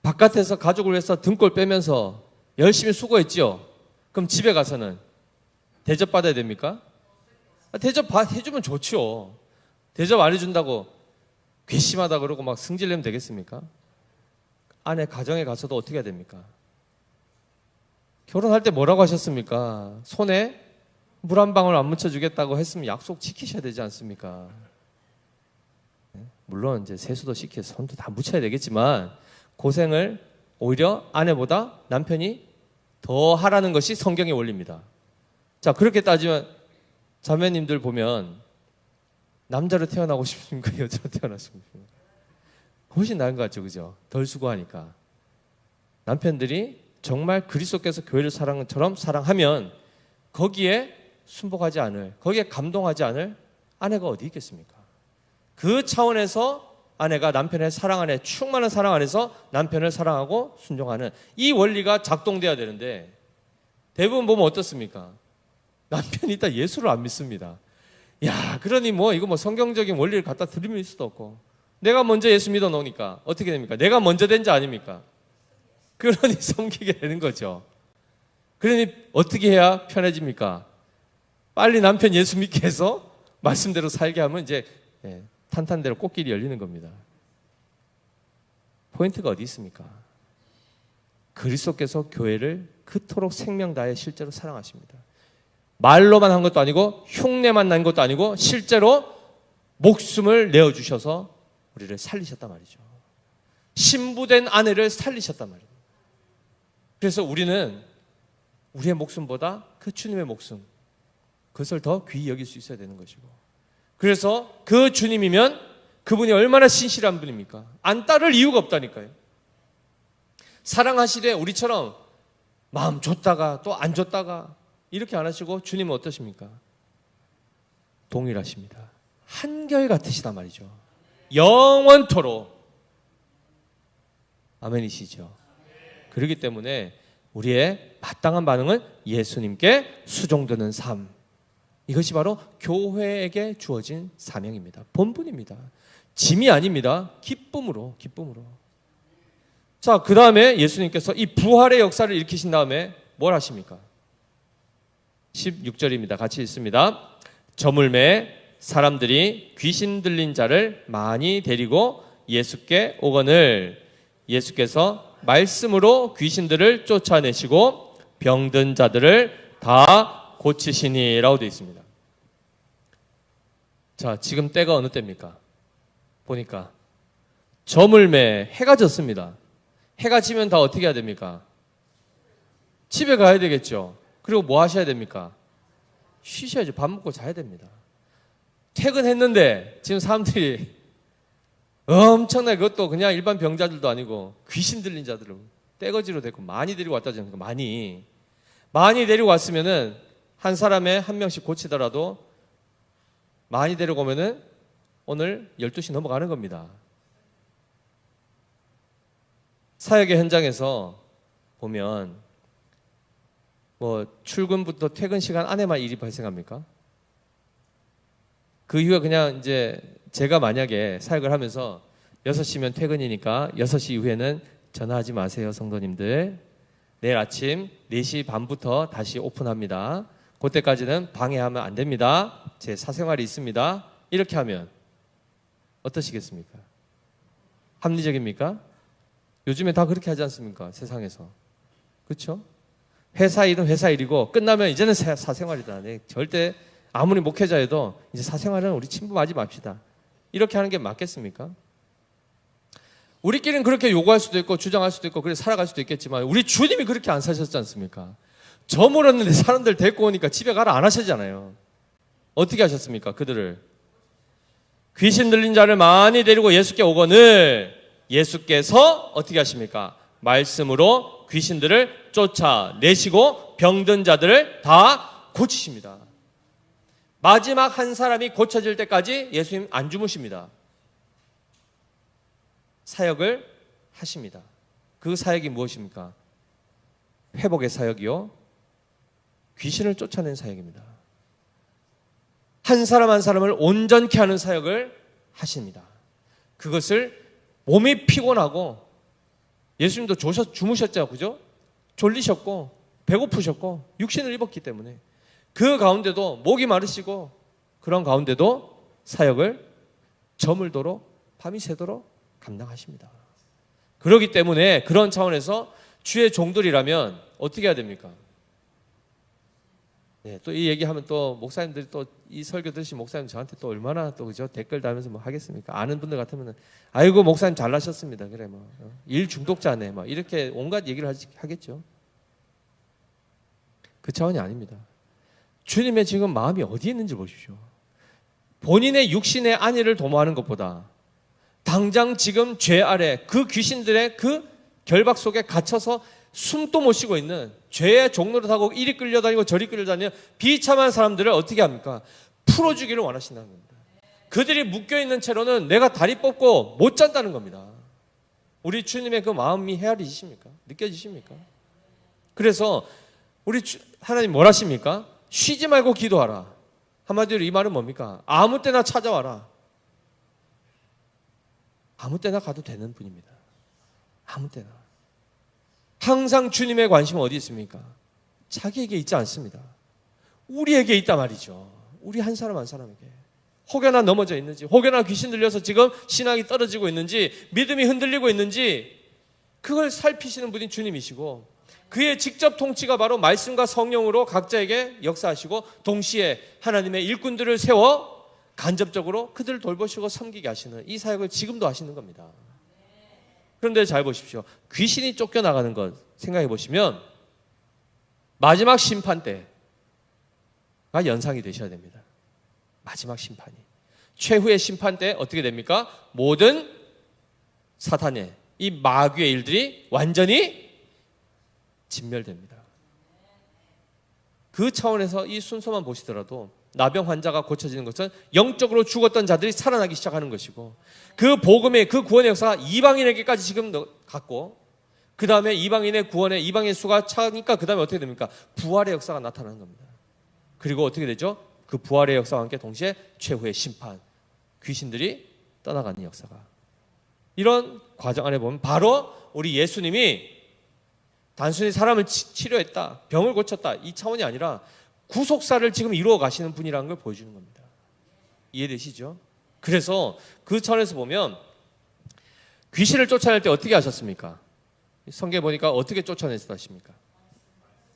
바깥에서 가족을 위해서 등골 빼면서 열심히 수고했죠. 그럼 집에 가서는 대접받아야 됩니까? 대접해주면 좋죠. 대접 안 해준다고 괘씸하다 그러고 막 승질내면 되겠습니까? 아내 가정에 가서도 어떻게 해야 됩니까? 결혼할 때 뭐라고 하셨습니까? 손에 물 한 방울 안 묻혀주겠다고 했으면 약속 지키셔야 되지 않습니까? 물론 이제 세수도 시켜서 손도 다 묻혀야 되겠지만, 고생을 오히려 아내보다 남편이 더 하라는 것이 성경의 원리입니다. 자, 그렇게 따지면 자매님들 보면 남자로 태어나고 싶습니까? 여자로 태어나고 싶습니까? 훨씬 나은 것 같죠, 그죠? 덜 수고하니까. 남편들이 정말 그리스도께서 교회를 사랑한 것처럼 사랑하면 거기에 순복하지 않을, 거기에 감동하지 않을 아내가 어디 있겠습니까? 그 차원에서 아내가 남편의 사랑 안에, 충만한 사랑 안에서 남편을 사랑하고 순종하는 이 원리가 작동돼야 되는데, 대부분 보면 어떻습니까? 남편이 일단 예수를 안 믿습니다. 야, 그러니 뭐 이거 뭐 성경적인 원리를 갖다 들이밀 수도 없고, 내가 먼저 예수 믿어 놓으니까 어떻게 됩니까? 내가 먼저 된 자 아닙니까? 그러니 섬기게 되는 거죠. 그러니 어떻게 해야 편해집니까? 빨리 남편 예수 믿게 해서 말씀대로 살게 하면 이제 탄탄대로 꽃길이 열리는 겁니다. 포인트가 어디 있습니까? 그리스도께서 교회를 그토록 생명 다해 실제로 사랑하십니다. 말로만 한 것도 아니고 흉내만 난 것도 아니고 실제로 목숨을 내어주셔서 우리를 살리셨단 말이죠. 신부된 아내를 살리셨단 말이에요. 그래서 우리는 우리의 목숨보다 그 주님의 목숨, 그것을 더 귀히 여길 수 있어야 되는 것이고, 그래서 그 주님이면 그분이 얼마나 신실한 분입니까? 안 따를 이유가 없다니까요. 사랑하시되 우리처럼 마음 줬다가 또 안 줬다가 이렇게 안 하시고, 주님은 어떠십니까? 동일하십니다. 한결같으시단 말이죠. 영원토록. 아멘이시죠. 그렇기 때문에 우리의 마땅한 반응은 예수님께 수종되는 삶. 이것이 바로 교회에게 주어진 사명입니다. 본분입니다. 짐이 아닙니다. 기쁨으로. 자, 그 다음에 예수님께서 이 부활의 역사를 일으키신 다음에 뭘 하십니까? 16절입니다. 같이 읽습니다. 저물매 사람들이 귀신 들린 자를 많이 데리고 예수께 오거늘 예수께서 말씀으로 귀신들을 쫓아내시고 병든 자들을 다 고치시니라고 되어 있습니다. 자, 지금 때가 어느 때입니까? 보니까 저물매 해가 졌습니다. 해가 지면 다 어떻게 해야 됩니까? 집에 가야 되겠죠. 그리고 뭐 하셔야 됩니까? 쉬셔야죠. 밥 먹고 자야 됩니다. 퇴근했는데 지금 사람들이 엄청나게, 그것도 그냥 일반 병자들도 아니고 귀신 들린 자들을 떼거지로 데리고 많이 데리고 왔다지 않습니까? 많이 데리고 왔으면은 한 사람에 한 명씩 고치더라도 많이 데리고 오면은 오늘 12시 넘어가는 겁니다. 사역의 현장에서 보면 뭐 출근부터 퇴근 시간 안에만 일이 발생합니까? 그 이후에 그냥 이제 제가 만약에 사역을 하면서 6시면 퇴근이니까 6시 이후에는 전화하지 마세요, 성도님들. 내일 아침 4시 반부터 다시 오픈합니다. 그때까지는 방해하면 안 됩니다. 제 사생활이 있습니다. 이렇게 하면 어떠시겠습니까? 합리적입니까? 요즘에 다 그렇게 하지 않습니까? 세상에서. 그렇죠? 회사 일은 회사 일이고 끝나면 이제는 사생활이다. 네, 절대 아무리 목회자여도 이제 사생활은 우리 침범하지 맙시다. 이렇게 하는 게 맞겠습니까? 우리끼리는 그렇게 요구할 수도 있고 주장할 수도 있고 그래 살아갈 수도 있겠지만 우리 주님이 그렇게 안 사셨지 않습니까? 저물었는데 사람들 데리고 오니까 집에 가라 안 하시잖아요. 어떻게 하셨습니까? 그들을 귀신 들린 자를 많이 데리고 예수께 오거늘 예수께서 어떻게 하십니까? 말씀으로 귀신들을 쫓아내시고 병든 자들을 다 고치십니다. 마지막 한 사람이 고쳐질 때까지 예수님 안 주무십니다. 사역을 하십니다. 그 사역이 무엇입니까? 회복의 사역이요. 귀신을 쫓아낸 사역입니다. 한 사람 한 사람을 온전케 하는 사역을 하십니다. 그것을 몸이 피곤하고 예수님도 주무셨죠. 그죠? 졸리셨고 배고프셨고 육신을 입었기 때문에 그 가운데도 목이 마르시고 그런 가운데도 사역을 저물도록 밤이 새도록 감당하십니다. 그렇기 때문에 그런 차원에서 주의 종들이라면 어떻게 해야 됩니까? 네, 또 이 얘기하면 또 목사님들이 또 이 설교 들으신 목사님 저한테 또 얼마나 또 그죠? 댓글 달면서 뭐 하겠습니까? 아는 분들 같으면은 아이고 목사님 잘나셨습니다. 그래 뭐 일 중독자네 막 이렇게 온갖 얘기를 하겠죠. 그 차원이 아닙니다. 주님의 지금 마음이 어디에 있는지 보십시오. 본인의 육신의 안위를 도모하는 것보다 당장 지금 죄 아래 그 귀신들의 그 결박 속에 갇혀서 숨도 못 쉬고 있는 죄의 종노릇하고 이리 끌려다니고 저리 끌려다니는 비참한 사람들을 어떻게 합니까? 풀어주기를 원하신다는 겁니다. 그들이 묶여있는 채로는 내가 다리 뻗고 못 잔다는 겁니다. 우리 주님의 그 마음이 헤아리십니까? 느껴지십니까? 그래서 우리 하나님 뭘 하십니까? 쉬지 말고 기도하라. 한마디로 이 말은 뭡니까? 아무 때나 찾아와라. 아무 때나 가도 되는 분입니다. 아무 때나. 항상 주님의 관심은 어디 있습니까? 자기에게 있지 않습니다. 우리에게 있단 말이죠. 우리 한 사람 한 사람에게. 혹여나 넘어져 있는지, 혹여나 귀신 들려서 지금 신앙이 떨어지고 있는지, 믿음이 흔들리고 있는지 그걸 살피시는 분이 주님이시고 그의 직접 통치가 바로 말씀과 성령으로 각자에게 역사하시고 동시에 하나님의 일꾼들을 세워 간접적으로 그들을 돌보시고 섬기게 하시는 이 사역을 지금도 하시는 겁니다. 그런데 잘 보십시오. 귀신이 쫓겨나가는 것 생각해 보시면 마지막 심판 때가 연상이 되셔야 됩니다. 마지막 심판이. 최후의 심판 때 어떻게 됩니까? 모든 사탄의 이 마귀의 일들이 완전히 진멸됩니다. 그 차원에서 이 순서만 보시더라도 나병 환자가 고쳐지는 것은 영적으로 죽었던 자들이 살아나기 시작하는 것이고, 그 복음의 그 구원의 역사가 이방인에게까지 지금 갔고, 그 다음에 이방인의 구원에 이방인 수가 차니까 그 다음에 어떻게 됩니까? 부활의 역사가 나타나는 겁니다. 그리고 어떻게 되죠? 그 부활의 역사와 함께 동시에 최후의 심판, 귀신들이 떠나가는 역사가, 이런 과정 안에 보면 바로 우리 예수님이 단순히 사람을 치료했다, 병을 고쳤다, 이 차원이 아니라 구속사를 지금 이루어 가시는 분이라는 걸 보여주는 겁니다. 이해되시죠? 그래서 그 차원에서 보면 귀신을 쫓아낼 때 어떻게 하셨습니까? 성경에 보니까 어떻게 쫓아내셨습니까?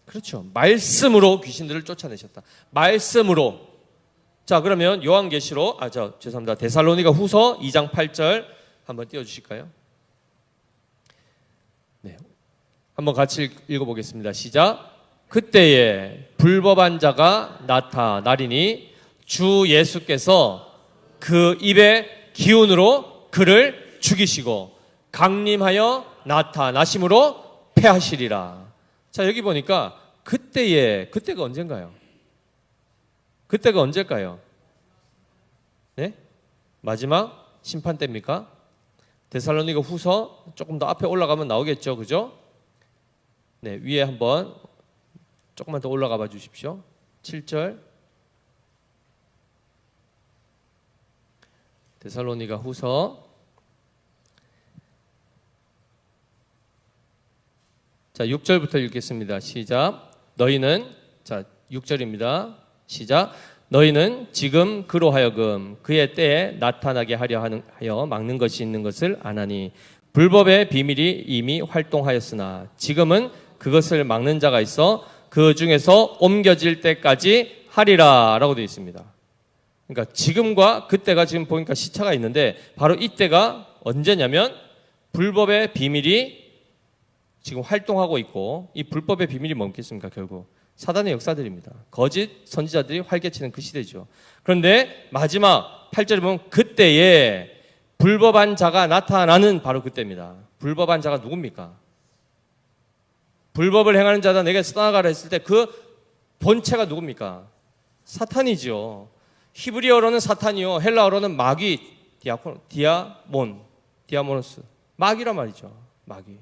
그렇죠. 말씀으로 귀신들을 쫓아내셨다. 말씀으로. 자, 그러면 요한계시록, 죄송합니다. 데살로니가 후서 2장 8절 한번 띄워주실까요? 네. 한번 같이 읽어보겠습니다. 시작. 그때에 불법한 자가 나타나리니 주 예수께서 그 입의 기운으로 그를 죽이시고 강림하여 나타나심으로 패하시리라. 자, 여기 보니까 그때가 언젠가요? 그때가 언제일까요? 네? 마지막 심판 때입니까? 데살로니가 후서 조금 더 앞에 올라가면 나오겠죠, 그죠? 네, 위에 한번 조금만 더 올라가 봐 주십시오. 7절. 데살로니가 후서. 자, 6절부터 읽겠습니다. 시작. 너희는, 자, 6절입니다. 시작. 너희는 지금 그로 하여금 그의 때에 나타나게 하여 막는 것이 있는 것을 아나니 불법의 비밀이 이미 활동하였으나 지금은 그것을 막는 자가 있어 그 중에서 옮겨질 때까지 하리라 라고 되어 있습니다. 그러니까 지금과 그때가 지금 보니까 시차가 있는데 바로 이때가 언제냐면 불법의 비밀이 지금 활동하고 있고, 이 불법의 비밀이 뭡니까? 결국 사단의 역사들입니다. 거짓 선지자들이 활개치는 그 시대죠. 그런데 마지막 8절에 보면 그때에 불법한 자가 나타나는 바로 그때입니다. 불법한 자가 누굽니까? 불법을 행하는 자다 내게서 떠나가라 했을 때 그 본체가 누굽니까? 사탄이죠. 히브리어로는 사탄이요, 헬라어로는 마귀, 디아모노스, 마귀란 말이죠. 마귀.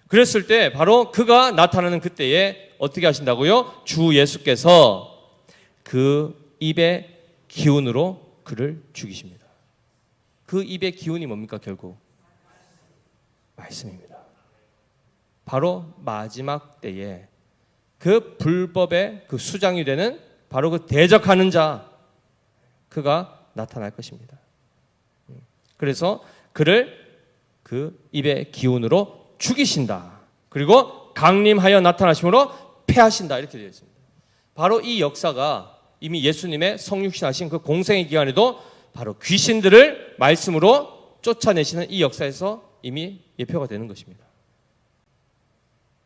그랬을 때 바로 그가 나타나는 그때에 어떻게 하신다고요? 주 예수께서 그 입의 기운으로 그를 죽이십니다. 그 입의 기운이 뭡니까? 결국 말씀입니다. 바로 마지막 때에 그 불법의 그 수장이 되는 바로 그 대적하는 자, 그가 나타날 것입니다. 그래서 그를 그 입의 기운으로 죽이신다. 그리고 강림하여 나타나심으로 패하신다. 이렇게 되어 있습니다. 바로 이 역사가 이미 예수님의 성육신하신 그 공생의 기간에도 바로 귀신들을 말씀으로 쫓아내시는 이 역사에서 이미 예표가 되는 것입니다.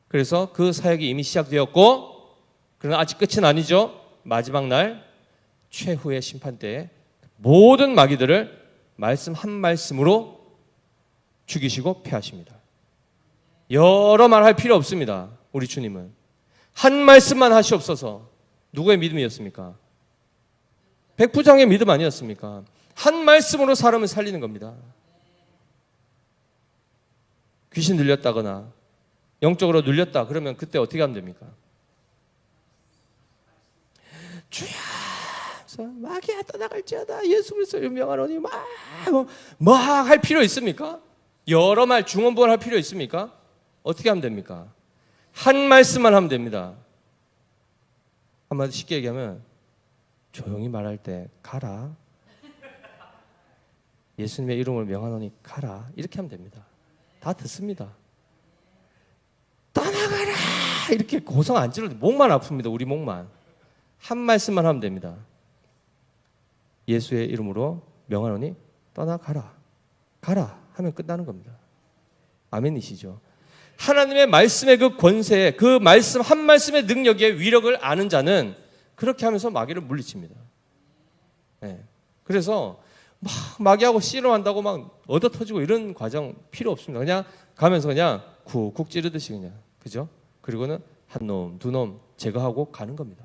그래서 그 사역이 이미 시작되었고, 그러나 아직 끝은 아니죠. 마지막 날 최후의 심판 때에 모든 마귀들을 말씀 한 말씀으로 죽이시고 패하십니다. 여러 말 할 필요 없습니다. 우리 주님은 한 말씀만 하시옵소서. 누구의 믿음이었습니까? 백부장의 믿음 아니었습니까? 한 말씀으로 사람을 살리는 겁니다. 귀신 들렸다거나 영적으로 눌렸다 그러면 그때 어떻게 하면 됩니까? 주야, 마귀야 떠나갈지어다, 예수 그리스도를 명하노니 막 할 필요 있습니까? 여러 말 중언부언 할 필요 있습니까? 어떻게 하면 됩니까? 한 말씀만 하면 됩니다. 한마디 쉽게 얘기하면 조용히 말할 때 가라, 예수님의 이름을 명하노니 가라, 이렇게 하면 됩니다. 다 듣습니다. 떠나가라 이렇게 고성 안 찔러도 목만 아픕니다. 우리 목만. 한 말씀만 하면 됩니다. 예수의 이름으로 명하노니 떠나가라, 가라 하면 끝나는 겁니다. 아멘이시죠? 하나님의 말씀의 그 권세에, 그 말씀 한 말씀의 능력의 위력을 아는 자는 그렇게 하면서 마귀를 물리칩니다. 네. 그래서 막 마귀하고 씨름한다고 막 얻어 터지고 이런 과정 필요 없습니다. 그냥 가면서 그냥 쿡쿡 찌르듯이 그냥, 그죠? 그리고는 한 놈, 두 놈 제거하고 가는 겁니다.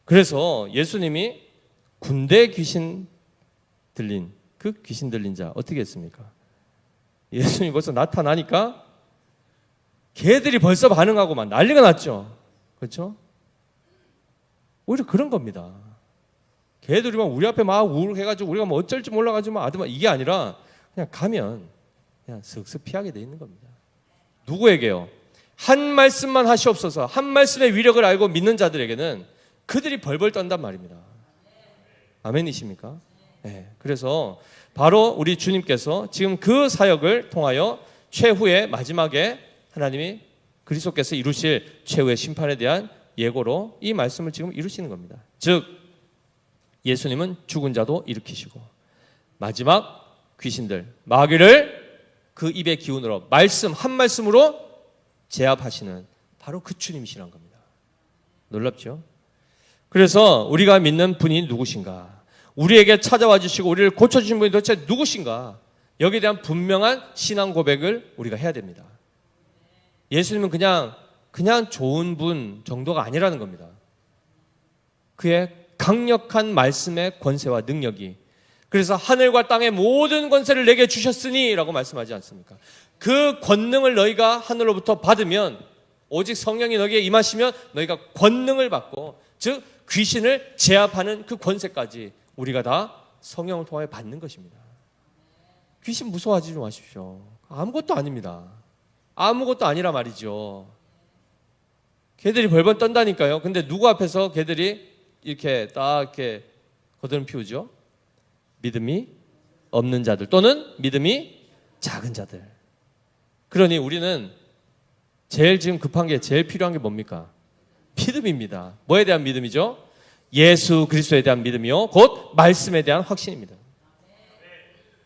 그래서 예수님이 군대 귀신 들린 그 귀신 들린 자 어떻게 했습니까? 예수님이 벌써 나타나니까 개들이 벌써 반응하고 막 난리가 났죠. 그렇죠? 오히려 그런 겁니다. 개들이 막 우리 앞에 막 우울해가지고 우리가 뭐 어쩔지 몰라가지고 막 아드만 이게 아니라 그냥 가면 그냥 슥슥 피하게 돼 있는 겁니다. 누구에게요? 한 말씀만 하시옵소서. 한 말씀의 위력을 알고 믿는 자들에게는 그들이 벌벌 떤단 말입니다. 아멘이십니까? 네. 그래서 바로 우리 주님께서 지금 그 사역을 통하여 최후의 마지막에 하나님이 그리스도께서 이루실 최후의 심판에 대한 예고로 이 말씀을 지금 이루시는 겁니다. 즉 예수님은 죽은 자도 일으키시고 마지막 귀신들 마귀를 그 입의 기운으로 말씀 한 말씀으로 제압하시는 바로 그 주님이시란 겁니다. 놀랍죠? 그래서 우리가 믿는 분이 누구신가? 우리에게 찾아와 주시고 우리를 고쳐주신 분이 도대체 누구신가? 여기에 대한 분명한 신앙 고백을 우리가 해야 됩니다. 예수님은 그냥 좋은 분 정도가 아니라는 겁니다. 그의 강력한 말씀의 권세와 능력이, 그래서 하늘과 땅의 모든 권세를 내게 주셨으니 라고 말씀하지 않습니까? 그 권능을 너희가 하늘로부터 받으면, 오직 성령이 너희에게 임하시면 너희가 권능을 받고, 즉 귀신을 제압하는 그 권세까지 우리가 다 성령을 통하여 받는 것입니다. 귀신 무서워하지 마십시오. 아무것도 아닙니다. 아무것도 아니라 말이죠. 개들이 벌벌 떤다니까요. 근데 누구 앞에서 개들이 이렇게 딱 이렇게 거드름 피우죠? 믿음이 없는 자들 또는 믿음이 작은 자들. 그러니 우리는 제일 지금 급한 게, 제일 필요한 게 뭡니까? 믿음입니다. 뭐에 대한 믿음이죠? 예수 그리스도에 대한 믿음이요, 곧 말씀에 대한 확신입니다.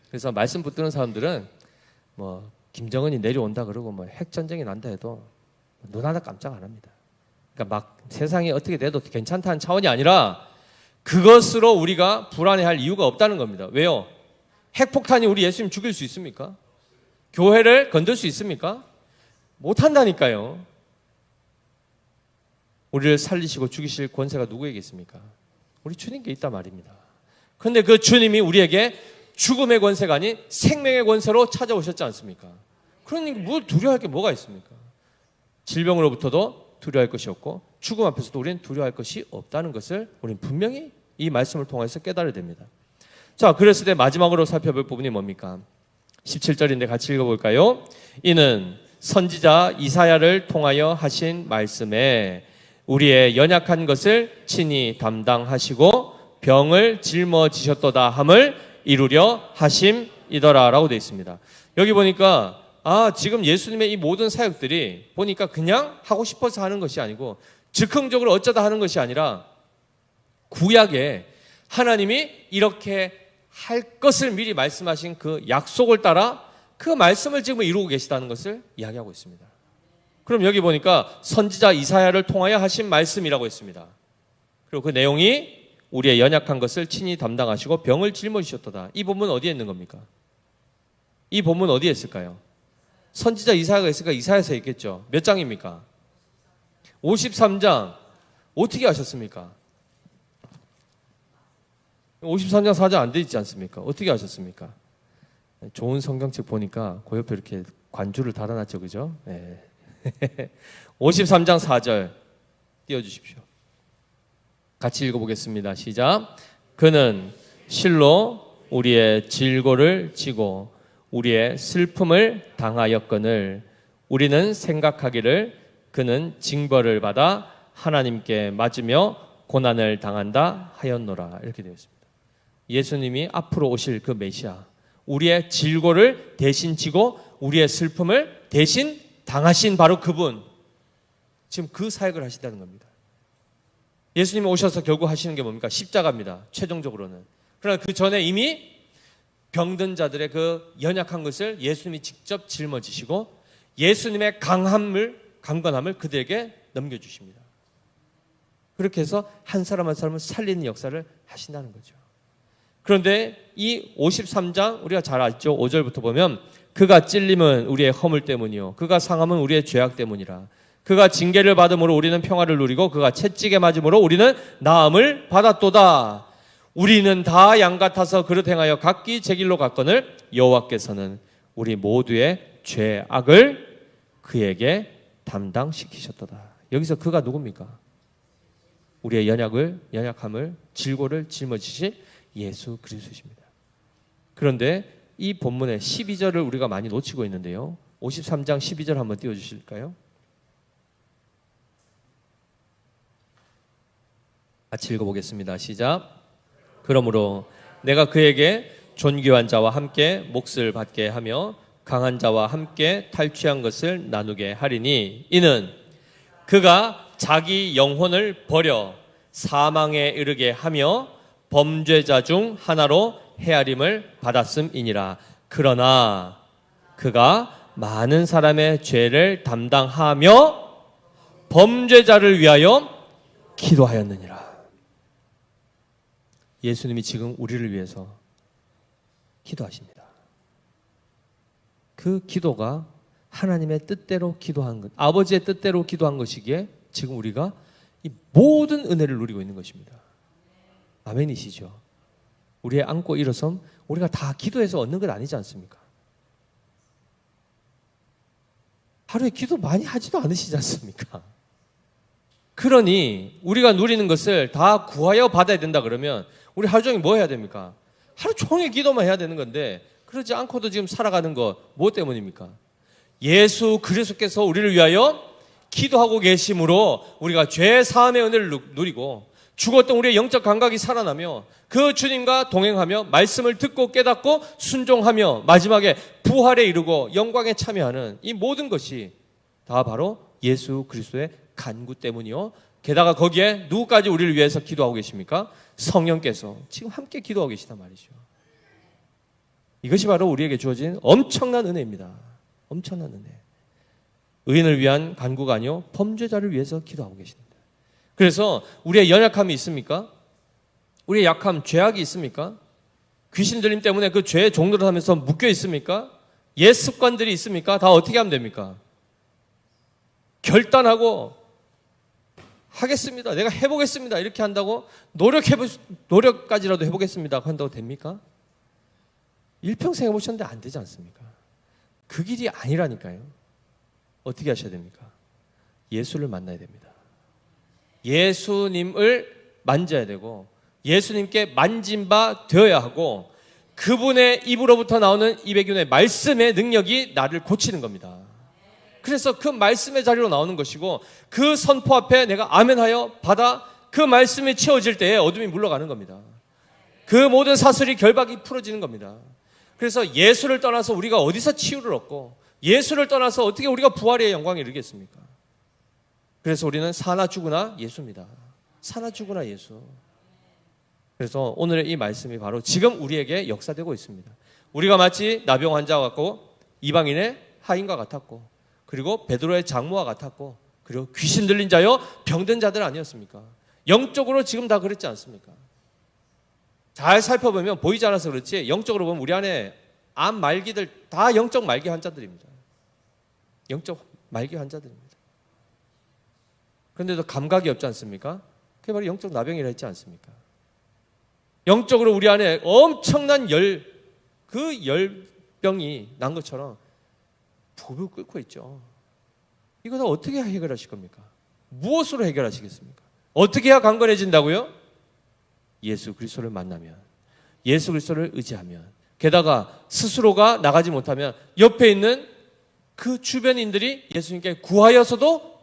그래서 말씀 붙드는 사람들은 뭐 김정은이 내려온다 그러고 뭐 핵전쟁이 난다 해도 눈 하나 깜짝 안 합니다. 그러니까 막 세상이 어떻게 돼도 괜찮다는 차원이 아니라 그것으로 우리가 불안해할 이유가 없다는 겁니다. 왜요? 핵폭탄이 우리 예수님 죽일 수 있습니까? 교회를 건들 수 있습니까? 못한다니까요. 우리를 살리시고 죽이실 권세가 누구에게 있습니까? 우리 주님께 있단 말입니다. 그런데 그 주님이 우리에게 죽음의 권세가 아닌 생명의 권세로 찾아오셨지 않습니까? 그러니 뭘 두려워할 게 뭐가 있습니까? 질병으로부터도 두려워할 것이 없고 죽음 앞에서도 우리는 두려워할 것이 없다는 것을 우리는 분명히 이 말씀을 통해서 깨달아야 됩니다. 자, 그랬을 때 마지막으로 살펴볼 부분이 뭡니까? 17절인데 같이 읽어볼까요? 이는 선지자 이사야를 통하여 하신 말씀에 우리의 연약한 것을 친히 담당하시고 병을 짊어지셨도다 함을 이루려 하심이더라 라고 되어 있습니다. 여기 보니까 지금 예수님의 이 모든 사역들이 보니까 그냥 하고 싶어서 하는 것이 아니고 즉흥적으로 어쩌다 하는 것이 아니라 구약에 하나님이 이렇게 할 것을 미리 말씀하신 그 약속을 따라 그 말씀을 지금 이루고 계시다는 것을 이야기하고 있습니다. 그럼 여기 보니까 선지자 이사야를 통하여 하신 말씀이라고 했습니다. 그리고 그 내용이 우리의 연약한 것을 친히 담당하시고 병을 짊어지셨도다. 이 본문 어디에 있는 겁니까? 이 본문 어디에 있을까요? 선지자 이사야가 있으니까 이사야서에 있겠죠. 몇 장입니까? 53장. 어떻게 하셨습니까? 53장 4장 안 돼 있지 않습니까? 어떻게 하셨습니까? 좋은 성경책 보니까 그 옆에 이렇게 관주를 달아놨죠. 그죠? 네. 53장 4절 띄워주십시오. 같이 읽어보겠습니다. 시작. 그는 실로 우리의 질고를 지고 우리의 슬픔을 당하였거늘 우리는 생각하기를 그는 징벌을 받아 하나님께 맞으며 고난을 당한다 하였노라. 이렇게 되어 있습니다. 예수님이 앞으로 오실 그 메시아, 우리의 질고를 대신 지고 우리의 슬픔을 대신 당하신 바로 그분, 지금 그 사역을 하신다는 겁니다. 예수님이 오셔서 결국 하시는 게 뭡니까? 십자가입니다. 최종적으로는. 그러나 그 전에 이미 병든 자들의 그 연약한 것을 예수님이 직접 짊어지시고 예수님의 강건함을 그들에게 넘겨주십니다. 그렇게 해서 한 사람 한 사람을 살리는 역사를 하신다는 거죠. 그런데 이 53장 우리가 잘 알죠. 5절부터 보면 그가 찔림은 우리의 허물 때문이요 그가 상함은 우리의 죄악 때문이라. 그가 징계를 받음으로 우리는 평화를 누리고 그가 채찍에 맞음으로 우리는 나음을 받았도다. 우리는 다 양 같아서 그릇 행하여 각기 제 길로 갔거늘 여호와께서는 우리 모두의 죄악을 그에게 담당시키셨도다. 여기서 그가 누굽니까? 우리의 연약함을 질고를 짊어지실 예수 그리스도십니다. 그런데 이 본문의 12절을 우리가 많이 놓치고 있는데요. 53장 12절 한번 띄워주실까요? 같이 읽어보겠습니다. 시작. 그러므로 내가 그에게 존귀한 자와 함께 몫을 받게 하며 강한 자와 함께 탈취한 것을 나누게 하리니 이는 그가 자기 영혼을 버려 사망에 이르게 하며 범죄자 중 하나로 헤아림을 받았음이니라. 그러나 그가 많은 사람의 죄를 담당하며 범죄자를 위하여 기도하였느니라. 예수님이 지금 우리를 위해서 기도하십니다. 그 기도가 하나님의 뜻대로 기도한 것, 아버지의 뜻대로 기도한 것이기에 지금 우리가 이 모든 은혜를 누리고 있는 것입니다. 아멘이시죠? 우리의 안고 일어섬 우리가 다 기도해서 얻는 것 아니지 않습니까? 하루에 기도 많이 하지도 않으시지 않습니까? 그러니 우리가 누리는 것을 다 구하여 받아야 된다 그러면 우리 하루 종일 뭐 해야 됩니까? 하루 종일 기도만 해야 되는 건데 그러지 않고도 지금 살아가는 거 뭐 때문입니까? 예수 그리스도께서 우리를 위하여 기도하고 계심으로 우리가 죄 사함의 은혜를 누리고 죽었던 우리의 영적 감각이 살아나며 그 주님과 동행하며 말씀을 듣고 깨닫고 순종하며 마지막에 부활에 이르고 영광에 참여하는 이 모든 것이 다 바로 예수 그리스도의 간구 때문이요. 게다가 거기에 누구까지 우리를 위해서 기도하고 계십니까? 성령께서 지금 함께 기도하고 계시단 말이죠. 이것이 바로 우리에게 주어진 엄청난 은혜입니다. 엄청난 은혜. 의인을 위한 간구가 아니요 범죄자를 위해서 기도하고 계십니다. 그래서 우리의 연약함이 있습니까? 우리의 약함, 죄악이 있습니까? 귀신 들림 때문에 그 죄의 종로를 하면서 묶여 있습니까? 옛 습관들이 있습니까? 다 어떻게 하면 됩니까? 결단하고 하겠습니다. 내가 해보겠습니다. 이렇게 한다고 노력까지라도 해보겠습니다. 한다고 됩니까? 일평생 해보셨는데 안 되지 않습니까? 그 길이 아니라니까요. 어떻게 하셔야 됩니까? 예수를 만나야 됩니다. 예수님을 만져야 되고 예수님께 만진 바 되어야 하고 그분의 입으로부터 나오는 입의 균의 말씀의 능력이 나를 고치는 겁니다. 그래서 그 말씀의 자리로 나오는 것이고 그 선포 앞에 내가 아멘하여 받아 그 말씀이 채워질 때에 어둠이 물러가는 겁니다. 그 모든 사슬이 결박이 풀어지는 겁니다. 그래서 예수를 떠나서 우리가 어디서 치유를 얻고 예수를 떠나서 어떻게 우리가 부활의 영광에 이르겠습니까? 그래서 우리는 사나 죽으나 예수입니다. 사나 죽으나 예수. 그래서 오늘의 이 말씀이 바로 지금 우리에게 역사되고 있습니다. 우리가 마치 나병 환자와 같고 이방인의 하인과 같았고 그리고 베드로의 장모와 같았고 그리고 귀신 들린 자요 병든 자들 아니었습니까? 영적으로 지금 다 그랬지 않습니까? 잘 살펴보면 보이지 않아서 그렇지 영적으로 보면 우리 안에 암 말기들 다 영적 말기 환자들입니다. 영적 말기 환자들입니다. 그런데도 감각이 없지 않습니까? 그게 바로 영적 나병이라 했지 않습니까? 영적으로 우리 안에 엄청난 그 열병이 난 것처럼 부부 끓고 있죠. 이거 다 어떻게 해결하실 겁니까? 무엇으로 해결하시겠습니까? 어떻게 해야 강건해진다고요? 예수 그리스도를 만나면, 예수 그리스도를 의지하면, 게다가 스스로가 나가지 못하면 옆에 있는 그 주변인들이 예수님께 구하여서도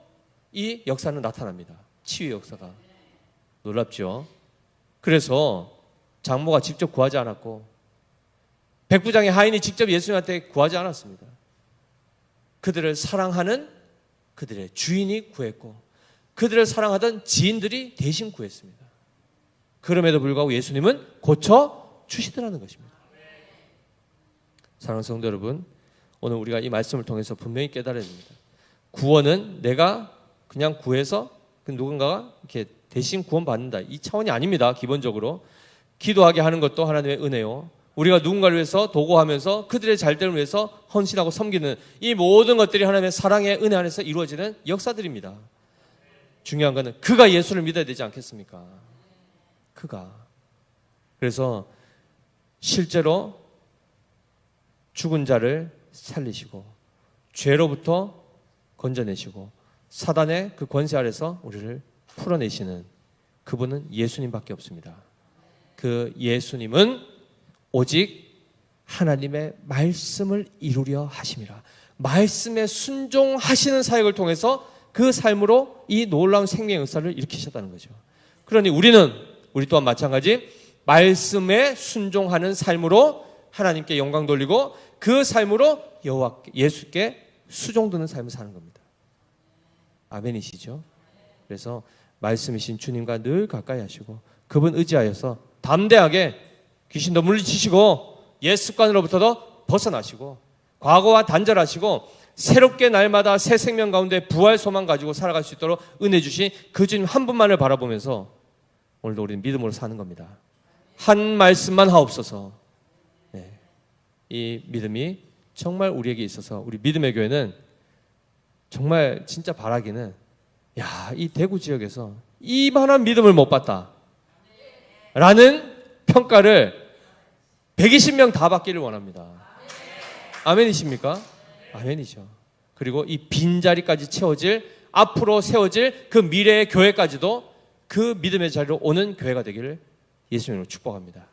이 역사는 나타납니다. 치유의 역사가. 놀랍죠? 그래서 장모가 직접 구하지 않았고 백부장의 하인이 직접 예수님한테 구하지 않았습니다. 그들을 사랑하는 그들의 주인이 구했고 그들을 사랑하던 지인들이 대신 구했습니다. 그럼에도 불구하고 예수님은 고쳐 주시더라는 것입니다. 사랑하는 성도 여러분, 오늘 우리가 이 말씀을 통해서 분명히 깨달아야 됩니다. 구원은 내가 그냥 구해서 누군가가 이렇게 대신 구원받는다 이 차원이 아닙니다. 기본적으로 기도하게 하는 것도 하나님의 은혜요 우리가 누군가를 위해서 도구하면서 그들의 잘됨을 위해서 헌신하고 섬기는 이 모든 것들이 하나님의 사랑의 은혜 안에서 이루어지는 역사들입니다. 중요한 것은 그가 예수를 믿어야 되지 않겠습니까? 그가. 그래서 실제로 죽은 자를 살리시고 죄로부터 건져내시고 사단의 그 권세 아래서 우리를 풀어내시는 그분은 예수님밖에 없습니다. 그 예수님은 오직 하나님의 말씀을 이루려 하심이라. 말씀에 순종하시는 사역을 통해서 그 삶으로 이 놀라운 생명의 역사를 일으키셨다는 거죠. 그러니 우리 또한 마찬가지 말씀에 순종하는 삶으로 하나님께 영광 돌리고 그 삶으로 여호와께 예수께 수종드는 삶을 사는 겁니다. 아멘이시죠? 그래서 말씀이신 주님과 늘 가까이 하시고 그분 의지하여서 담대하게 귀신도 물리치시고 옛 습관으로부터도 벗어나시고 과거와 단절하시고 새롭게 날마다 새 생명 가운데 부활 소망 가지고 살아갈 수 있도록 은혜 주신 그 주님 한 분만을 바라보면서 오늘도 우리는 믿음으로 사는 겁니다. 한 말씀만 하옵소서. 네. 이 믿음이 정말 우리에게 있어서 우리 믿음의 교회는 정말 진짜 바라기는 이 대구 지역에서 이만한 믿음을 못 봤다 라는 평가를 120명 다 받기를 원합니다. 아멘이십니까? 아멘이죠. 그리고 이 빈자리까지 채워질 앞으로 세워질 그 미래의 교회까지도 그 믿음의 자리로 오는 교회가 되기를 예수님으로 축복합니다.